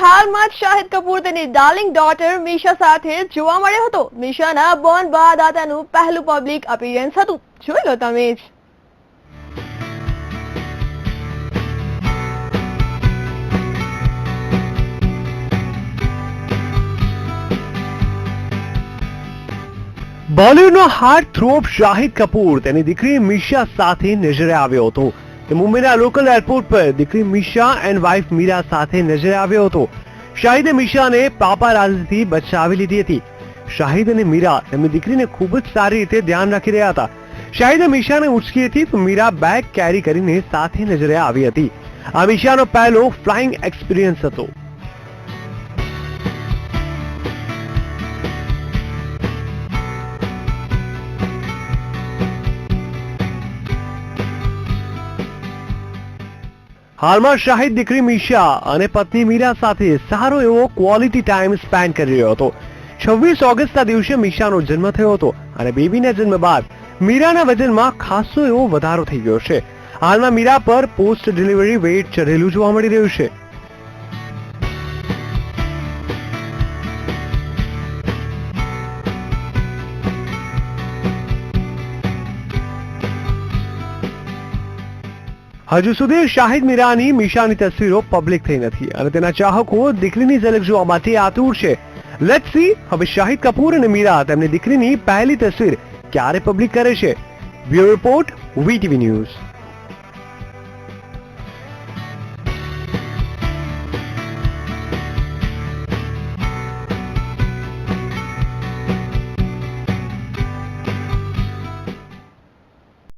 હાલમાં જ શાહિદ કપૂર તેની ડાર્લિંગ ડોટર મીશા સાથે જોવા મળ્યો હતો। મીશાના બોર્ન બાદ આ તેનું પહેલું પબ્લિક અપીયરન્સ હતું। જોઈ લો તમે જ। બોલિવૂડનો હાર્ટ થ્રોપ શાહિદ કપૂર તેની દીકરી મીશા સાથે નજરે આવ્યો હતો। તે મુંબઈના લોકલ એરપોર્ટ પર દીકરી મીશા એન્ડ વાઇફ મીરા સાથે નજરે આવ્યો હતો। શાહિદે મીશાને પાપારાઝીથી બચાવી લીધી હતી। શાહિદ અને મીરા તેમની દીકરીને ખૂબ જ સારી રીતે ધ્યાન રાખી રહ્યા હતા। શાહિદે મીશાને ઉચકી હતી તો મીરા બેગ કેરી કરીને સાથે નજરે આવી હતી। આ મીશાનો પહેલો ફ્લાઇંગ એક્સપિરિયન્સ હતો। હાલમાં શાહિદ દીકરી મીશા અને પત્ની મીરા સાથે સારો એવો ક્વોલિટી ટાઈમ સ્પેન્ડ કરી રહ્યો હતો। 26 ઓગસ્ટના દિવસે મીશાનો જન્મ થયો હતો અને બેબીના જન્મ બાદ મીરાના વજનમાં ખાસો એવો વધારો થઈ ગયો છે। હાલમાં મીરા પર પોસ્ટ ડિલિવરી વેઇટ ચઢેલું જોવા મળી રહ્યું છે। હજુ સુધી શાહિદ મીરાની મીશાની તસવીરો પબ્લિક થઈ નથી અને તેના ચાહકો દીકરીની ઝલક જોવા માટે આતુર છે। લેટ્સ સી હવે શાહિદ કપૂર અને મીરા તેમની દીકરીની પહેલી તસવીર ક્યારે પબ્લિક કરે છે। Bureau report, VTV news.